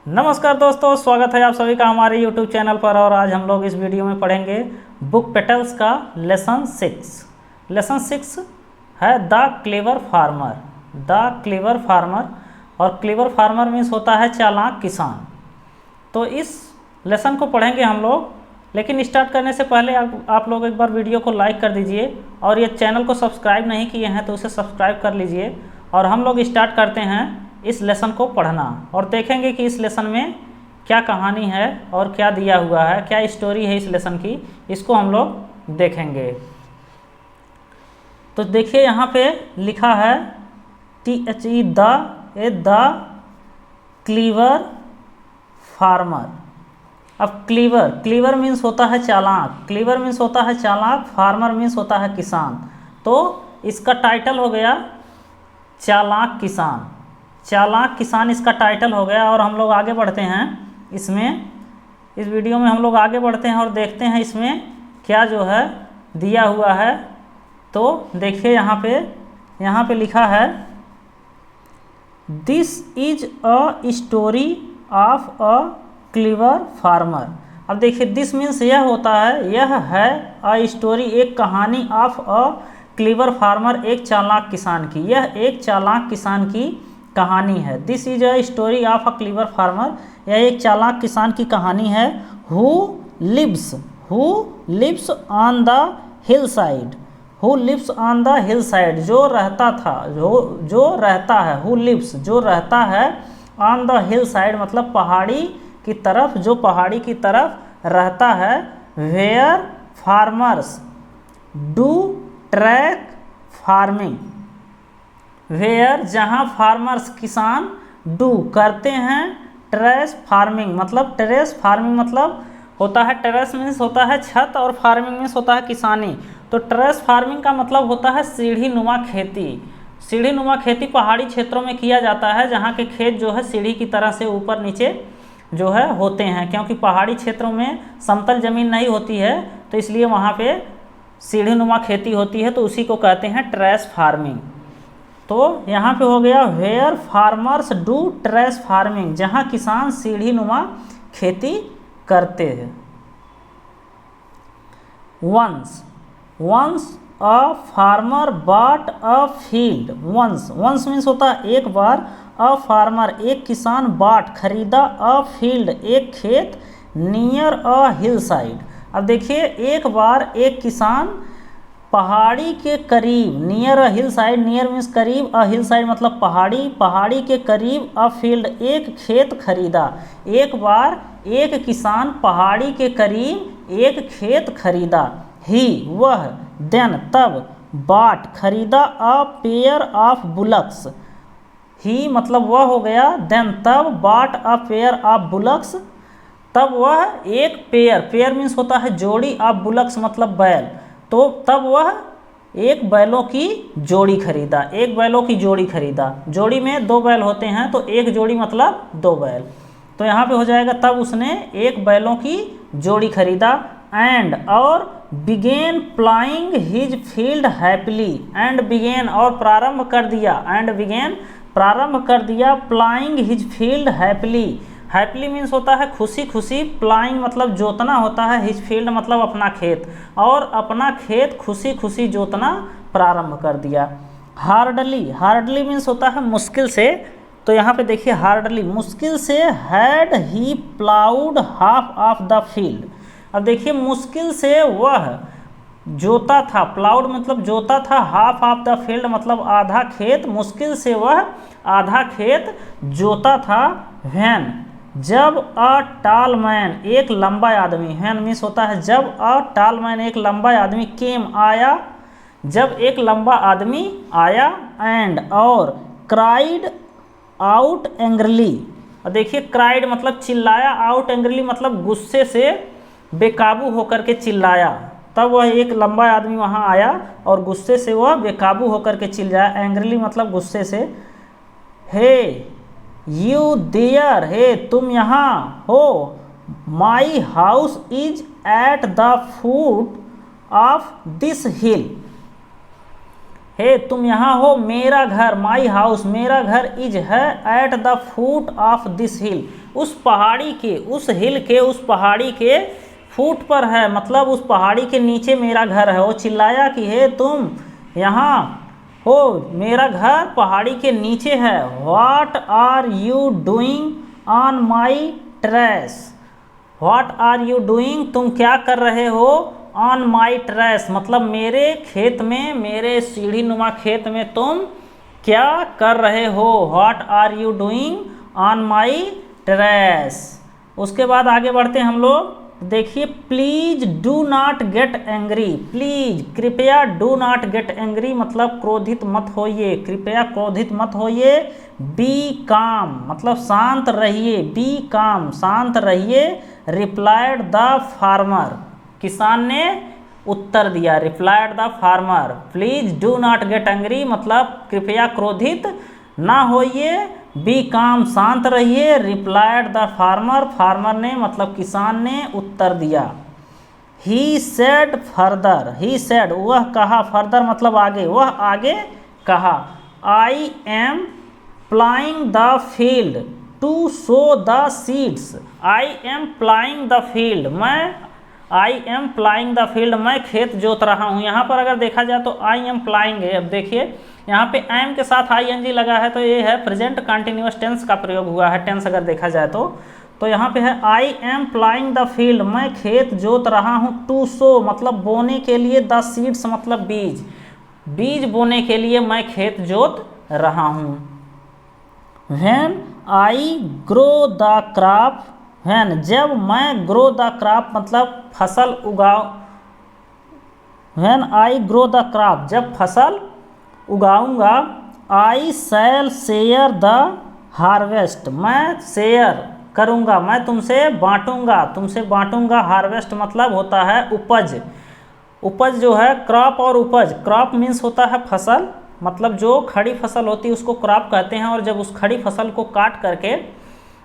नमस्कार दोस्तों, स्वागत है आप सभी का हमारे YouTube चैनल पर। और आज हम लोग इस वीडियो में पढ़ेंगे बुक पेटल्स का लेसन 6। लेसन 6 है the clever farmer. The clever farmer, और क्लेवर फार्मर मीन्स होता है चालाक किसान। तो इस लेसन को पढ़ेंगे हम लोग, लेकिन स्टार्ट करने से पहले आप लोग एक बार वीडियो को लाइक कर दीजिए, और ये चैनल को सब्सक्राइब नहीं किए हैं तो उसे सब्सक्राइब कर लीजिए। और हम लोग स्टार्ट करते हैं इस लेसन को पढ़ना, और देखेंगे कि इस लेसन में क्या कहानी है और क्या दिया हुआ है, क्या स्टोरी है इस लेसन की, इसको हम लोग देखेंगे। तो देखिए यहाँ पे लिखा है THE द क्लीवर फार्मर। अब क्लीवर मीन्स होता है चालाक, क्लीवर मीन्स होता है चालाक, फार्मर मीन्स होता है किसान। तो इसका टाइटल हो गया चालाक किसान। चालाक किसान इसका टाइटल हो गया। और हम लोग आगे बढ़ते हैं इसमें, इस वीडियो में हम लोग आगे बढ़ते हैं और देखते हैं इसमें क्या जो है दिया हुआ है। तो देखिए यहाँ पे लिखा है this is a story of a clever farmer. अब देखिए दिस मीन्स यह होता है, यह है अ स्टोरी एक कहानी ऑफ अ क्लीवर फार्मर एक चालाक किसान की। यह एक चालाक किसान की कहानी है। This is a story of a clever farmer, यह एक चालाक किसान की कहानी है। Who lives on the hill side. Who lives on the hill side, जो रहता था, जो रहता है। हु लिव्स, जो रहता है। ऑन द हिल साइड मतलब पहाड़ी की तरफ, जो पहाड़ी की तरफ रहता है। Where farmers do terrace farming. Where, जहाँ फार्मर्स किसान, डू करते हैं, टेरेस फार्मिंग मतलब टेरेस फार्मिंग मतलब होता है, टेरेस मीन्स होता है छत, और फार्मिंग मीन्स होता है किसानी। तो टेरेस फार्मिंग का मतलब होता है सीढ़ी नुमा खेती। सीढ़ी नुमा खेती पहाड़ी क्षेत्रों में किया जाता है, जहाँ के खेत जो है सीढ़ी की तरह से ऊपर नीचे जो है होते हैं, क्योंकि पहाड़ी क्षेत्रों में समतल जमीन नहीं होती है, तो इसलिए वहाँ पे सीढ़ी नुमा खेती होती है, तो उसी को कहते हैं टेरेस फार्मिंग। तो यहाँ पे हो गया where farmers do terrace farming, जहाँ किसान सीढ़ी नुमा खेती करते हैं। Once a farmer bought a field. Once means होता है एक बार, अ फार्मर एक किसान, बॉट खरीदा, अ फील्ड एक खेत, नियर अ हिल साइड। अब देखिए एक बार एक किसान पहाड़ी के करीब, near a hill side, near means करीब, अ हिल साइड मतलब पहाड़ी, पहाड़ी के करीब, अ फील्ड एक खेत खरीदा। एक बार एक किसान पहाड़ी के करीब एक खेत खरीदा। ही वह, देन तब, बाट खरीदा, अ पेयर ऑफ बुलक्स। ही मतलब वह हो गया, देन तब, बाट अ पेयर ऑफ बुलक्स तब वह एक पेयर मीन्स होता है जोड़ी, ऑफ बुलक्स मतलब बैल, तो तब वह एक बैलों की जोड़ी खरीदा। एक बैलों की जोड़ी खरीदा, जोड़ी में दो बैल होते हैं, तो एक जोड़ी मतलब दो बैल। तो यहाँ पे हो जाएगा तब उसने एक बैलों की जोड़ी खरीदा। एंड और began ploughing his field happily. And began और प्रारंभ कर दिया, एंड बिगेन प्रारंभ कर दिया, ploughing his field happily. Happily means होता है खुशी खुशी, प्लाइंग मतलब जोतना होता है, हिज फील्ड मतलब अपना खेत, और अपना खेत खुशी खुशी जोतना प्रारंभ कर दिया। हार्डली मीन्स होता है मुश्किल से, तो यहाँ पे देखिए हार्डली मुश्किल से, had he ploughed half of the field. अब देखिए मुश्किल से वह जोता था, प्लाउड मतलब जोता था, हाफ ऑफ द फील्ड मतलब आधा खेत, मुश्किल से वह आधा खेत जोता था। व्हेन, जब अ टाल मैन एक लंबा आदमी, हैन मीन्स होता है जब, अ टाल मैन एक लंबा आदमी, केम आया, जब एक लंबा आदमी आया, एंड और, क्राइड आउट एंग्रली। और देखिए क्राइड मतलब चिल्लाया, आउट एंग्रली मतलब गुस्से से बेकाबू होकर के चिल्लाया। तब वह एक लंबा आदमी वहाँ आया और गुस्से से वह बेकाबू होकर के चिल्लाया। एंग्रली मतलब गुस्से से। हे यू देयर, हे तुम यहाँ हो, my house is at the foot of this hill. हे तुम यहाँ हो, मेरा घर, माई हाउस मेरा घर, इज है, eight the foot of this हिल उस पहाड़ी के, उस हिल के, उस पहाड़ी के फुट पर है, मतलब उस पहाड़ी के नीचे मेरा घर है। वो चिल्लाया कि हे तुम यहाँ हो, मेरा घर पहाड़ी के नीचे है। What are you doing on my terrace, what are you doing, तुम क्या कर रहे हो, ऑन माई टेरेस मतलब मेरे खेत में, मेरे सीढ़ी नुमा खेत में तुम क्या कर रहे हो। What are you doing on my terrace. उसके बाद आगे बढ़ते हैं हम लोग। देखिए, please do not get angry, please कृपया, डू नॉट गेट एंग्री मतलब क्रोधित मत होइए, कृपया क्रोधित मत होइए। बी काम मतलब शांत रहिए, बी काम शांत रहिए। रिप्लाइड द फार्मर किसान ने उत्तर दिया, replied the farmer. Please do not get angry मतलब कृपया क्रोधित ना होइए। बी काम शांत रहिए। रिप्लाइड द फार्मर, फार्मर ने मतलब किसान ने उत्तर दिया। He said further, he said वह कहा, फर्दर मतलब आगे, वह आगे कहा। I am ploughing the field to sow the seeds, I am ploughing the field, मैं I am ploughing the field मैं खेत जोत रहा हूँ। यहाँ पर अगर देखा जाए तो आई एम प्लाइंग है। अब देखिए यहाँ पे एम के साथ आई एन जी लगा है, तो ये है प्रेजेंट कंटिन्यूअस टेंस का प्रयोग हुआ है, टेंस अगर देखा जाए तो यहाँ पे है आई एम प्लाइंग द फील्ड मैं खेत जोत रहा हूँ। टू सो मतलब बोने के लिए, द सीड्स मतलब बीज, बीज बोने के लिए मैं खेत जोत रहा हूँ। When I grow the crop, when जब मैं, ग्रो द क्रॉप मतलब फसल उगाओ, when I grow the crop जब फसल उगाऊंगा। I shall share the harvest मैं शेयर करूंगा, मैं तुमसे बांटूंगा, तुमसे बांटूंगा। हार्वेस्ट मतलब होता है उपज, उपज जो है क्रॉप और उपज, क्रॉप मीन्स होता है फसल, मतलब जो खड़ी फसल होती है उसको क्रॉप कहते हैं। और जब उस खड़ी फसल को काट करके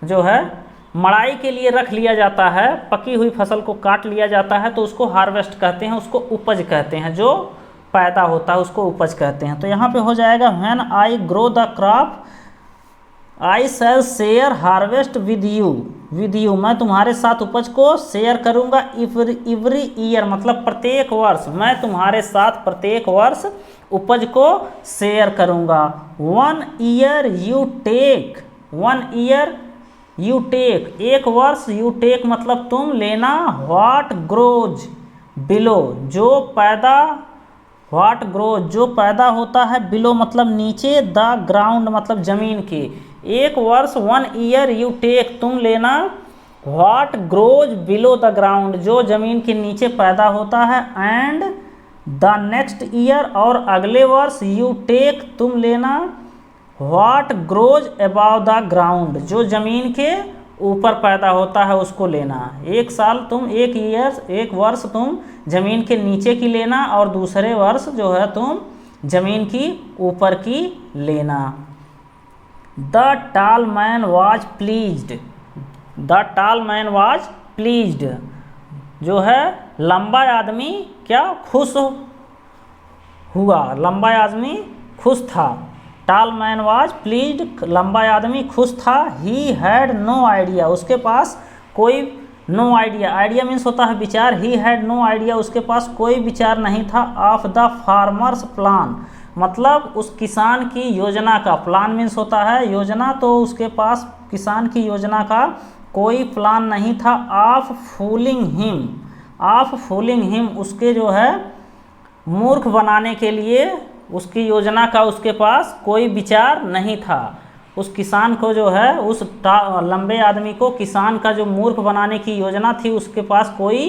जो है मड़ाई के लिए रख लिया जाता है, पकी हुई फसल को काट लिया जाता है, तो उसको हार्वेस्ट कहते हैं, उसको उपज कहते हैं, जो पैदा होता है उसको उपज कहते हैं। तो यहाँ पे हो जाएगा when I grow the crop I shall share harvest with you, with you मैं तुम्हारे साथ उपज को शेयर करूँगा। एवरी ईयर मतलब प्रत्येक वर्ष, मैं तुम्हारे साथ प्रत्येक वर्ष उपज को शेयर करूँगा। One year you take, one year you take एक वर्ष, यू टेक मतलब तुम लेना। व्हाट ग्रोज बिलो जो पैदा, व्हाट ग्रोज जो पैदा होता है, बिलो मतलब नीचे, द ग्राउंड मतलब जमीन के। एक वर्ष, वन ईयर यू टेक तुम लेना। What grows below the ground जो जमीन के नीचे पैदा होता है। एंड द नेक्स्ट ईयर और अगले वर्ष, यू टेक तुम लेना। What grows above the ground जो जमीन के ऊपर पैदा होता है उसको लेना। एक साल तुम, एक ईयर, एक वर्ष तुम जमीन के नीचे की लेना और दूसरे वर्ष जो है तुम जमीन की ऊपर की लेना। द टाल मैन वाज प्लीज्ड, द टाल मैन वाज प्लीज्ड जो है लंबा आदमी क्या खुश हुआ, लंबा आदमी खुश था। टाल मैन वाज प्लीज्ड लंबा आदमी खुश था। ही हैड नो आइडिया उसके पास कोई, नो आइडिया, आइडिया मीन्स होता है विचार। ही हैड नो आइडिया उसके पास कोई विचार नहीं था। ऑफ द फार्मर्स प्लान मतलब उस किसान की योजना का, प्लान मीन्स होता है योजना, तो उसके पास किसान की योजना का कोई प्लान नहीं था। Of fooling him, of fooling him उसके जो है मूर्ख बनाने के लिए उसकी योजना का उसके पास कोई विचार नहीं था। उस किसान को जो है, उस लंबे आदमी को किसान का जो मूर्ख बनाने की योजना थी उसके पास कोई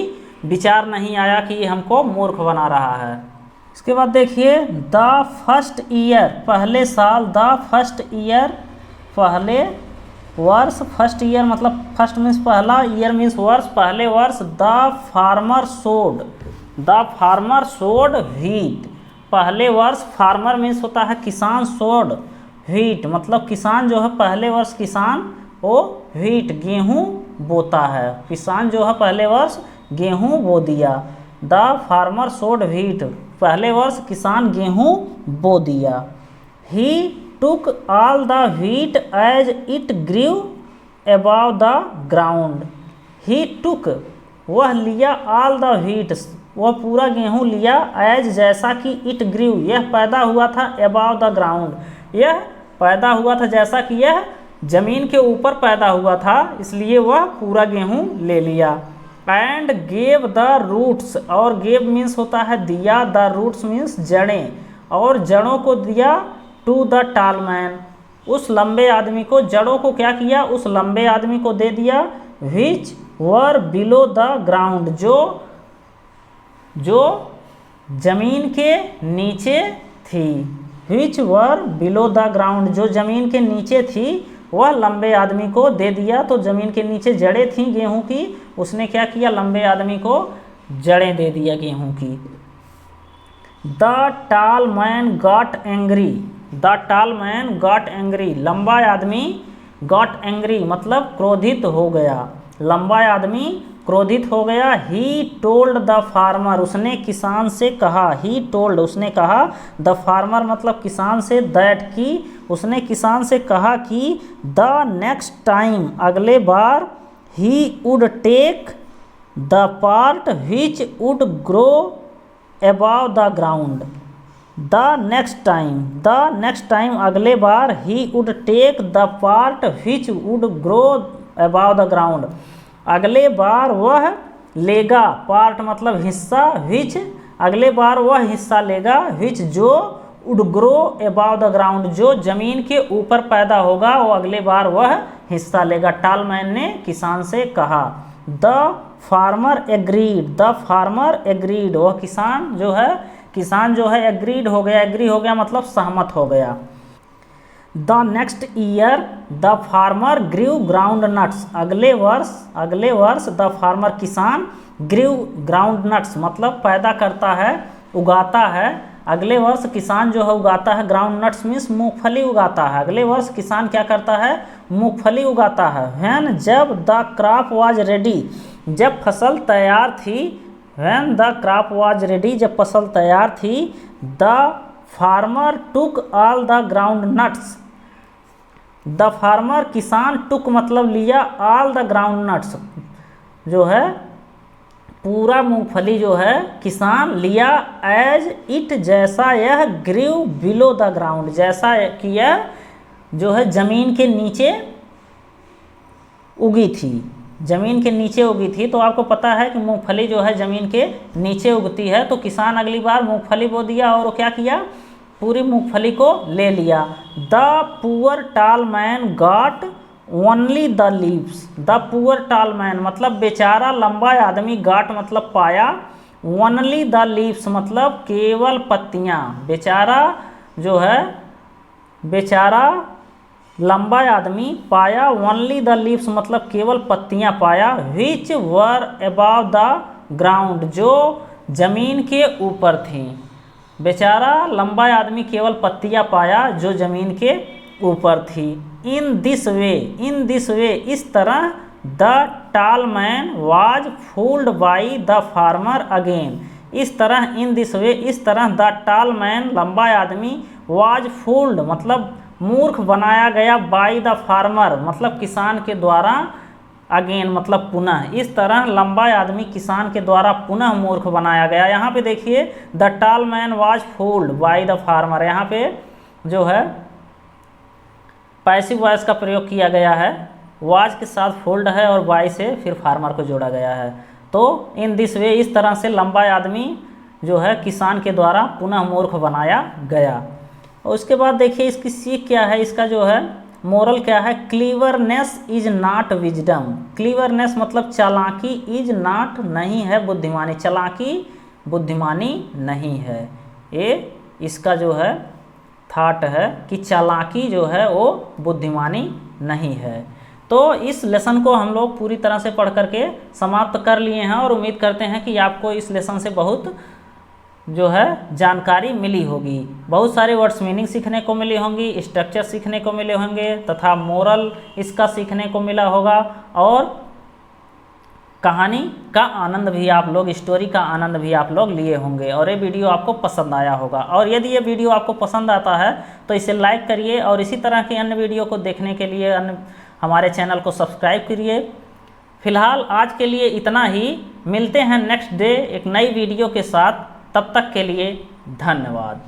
विचार नहीं आया कि ये हमको मूर्ख बना रहा है। इसके बाद देखिए द फर्स्ट ईयर पहले साल, द फर्स्ट ईयर पहले वर्ष, फर्स्ट ईयर मतलब फर्स्ट मीन्स पहला, ईयर मीन्स वर्ष, पहले वर्ष। द फार्मर सोड, द फार्मर सोड व्हीट पहले वर्ष, फार्मर मीन्स होता है किसान, सोड व्हीट मतलब किसान जो है पहले वर्ष किसान वो व्हीट गेहूँ बोता है, किसान जो है पहले वर्ष गेहूँ बो दिया। द फार्मर सोड व्हीट पहले वर्ष किसान गेहूँ बो दिया। He took all the wheat as it grew above the ground. He took, वह लिया all the wheat, वह पूरा गेहूं लिया, as जैसा कि it grew, यह पैदा हुआ था, above the ground, यह पैदा हुआ था जैसा कि यह जमीन के ऊपर पैदा हुआ था, इसलिए वह पूरा गेहूं ले लिया। एंड गेव द रूट्स, और गेव मीन्स होता है दिया, द रूट्स मीन्स जड़ें, और जड़ों को दिया टू द टाल मैन, उस लंबे आदमी को, जड़ों को क्या किया, उस लंबे आदमी को दे दिया, विच वर बिलो द ग्राउंड, जो जमीन के नीचे थी, विच वर बिलो द ग्राउंड, जो जमीन के नीचे थी, वह लंबे आदमी को दे दिया। तो जमीन के नीचे जड़ें थी गेहूं की, उसने क्या किया, लंबे आदमी को जड़ें दे दिया गेहूं की। द टाल मैन गॉट एंग्री, द टाल मैन गॉट एंग्री, लंबा आदमी गॉट एंग्री मतलब क्रोधित हो गया, लंबा आदमी क्रोधित हो गया। ही टोल्ड द फार्मर, उसने किसान से कहा, ही टोल्ड उसने कहा, द फार्मर मतलब किसान से, दैट की उसने किसान से कहा कि द नेक्स्ट टाइम अगले बार, he would take the part which would grow above the ground, the next time अगले बार, he would take the part which would grow above the ground, अगले बार वह लेगा, पार्ट मतलब हिस्सा, विच अगले बार वह हिस्सा लेगा, विच जो would grow above the ground, जो जमीन के ऊपर पैदा होगा, वो अगले बार वह हिस्सा लेगा। टालमैन ने किसान से कहा। The farmer agreed, the farmer agreed, वह किसान जो है एग्रीड हो गया, एग्री हो गया मतलब सहमत हो गया। The next year the farmer grew ground nuts, अगले वर्ष द फार्मर किसान ग्रीव ग्राउंड नट्स मतलब पैदा करता है, उगाता है, अगले वर्ष किसान जो है उगाता है, ग्राउंड नट्स मीन्स मूंगफली उगाता है, अगले वर्ष किसान क्या करता है, मूंगफली उगाता है। व्हेन जब द क्रॉप वाज रेडी, जब फसल तैयार थी, when the crop was ready जब फसल तैयार थी, the farmer took all the ground nuts, the farmer किसान टुक मतलब लिया, ऑल द ग्राउंड नट्स जो है पूरा मूंगफली जो है किसान लिया, एज इट जैसा यह ग्रीव बिलो द ग्राउंड, जैसा कि यह जो है जमीन के नीचे उगी थी, जमीन के नीचे उगी थी। तो आपको पता है कि मूंगफली जो है जमीन के नीचे उगती है, तो किसान अगली बार मूंगफली बो दिया और वो क्या किया, पूरी मूंगफली को ले लिया। द पुअर टाल man got only the leaves, the poor टाल मैन मतलब बेचारा लंबा आदमी, गॉट मतलब पाया, ओनली द लीव्स मतलब केवल पत्तियां, बेचारा जो है बेचारा लंबा आदमी पाया, ओनली द लीव्स मतलब केवल पत्तियां पाया, विच वर अबाव द ग्राउंड जो जमीन के ऊपर थी, बेचारा लंबा आदमी केवल पत्तियां पाया जो जमीन के ऊपर थी। इन दिस वे इस तरह द टाल man was fooled by the farmer again, इस तरह इन दिस वे इस तरह द टाल मैन लंबा आदमी, वाज फूल्ड मतलब मूर्ख बनाया गया, बाई द फार्मर मतलब किसान के द्वारा, अगेन मतलब पुनः, इस तरह लंबा आदमी किसान के द्वारा पुनः मूर्ख बनाया गया। यहाँ पे देखिए द टाल man was fooled by the farmer, यहाँ पे जो है पैसिव वॉइस का प्रयोग किया गया है, वाज के साथ फोल्ड है और बाई से फिर फार्मर को जोड़ा गया है। तो इन दिस वे इस तरह से लंबा आदमी जो है किसान के द्वारा पुनः मूर्ख बनाया गया। और उसके बाद देखिए इसकी सीख क्या है, इसका जो है मोरल क्या है, क्लीवरनेस इज नॉट विजडम, क्लीवरनेस मतलब चालाकी, इज नॉट नहीं है बुद्धिमानी, चालाकी बुद्धिमानी नहीं है। ये इसका जो है थॉट है कि चालाकी जो है वो बुद्धिमानी नहीं है। तो इस लेसन को हम लोग पूरी तरह से पढ़ करके समाप्त कर लिए हैं और उम्मीद करते हैं कि आपको इस लेसन से बहुत जो है जानकारी मिली होगी, बहुत सारे वर्ड्स मीनिंग सीखने को मिली होंगी, स्ट्रक्चर सीखने को मिले होंगे तथा मोरल इसका सीखने को मिला होगा, और कहानी का आनंद भी आप लोग, स्टोरी का आनंद भी आप लोग लिए होंगे, और ये वीडियो आपको पसंद आया होगा। और यदि ये वीडियो आपको पसंद आता है तो इसे लाइक करिए, और इसी तरह के अन्य वीडियो को देखने के लिए, अन्य हमारे चैनल को सब्सक्राइब करिए। फिलहाल आज के लिए इतना ही, मिलते हैं नेक्स्ट डे एक नई वीडियो के साथ। तब तक के लिए धन्यवाद।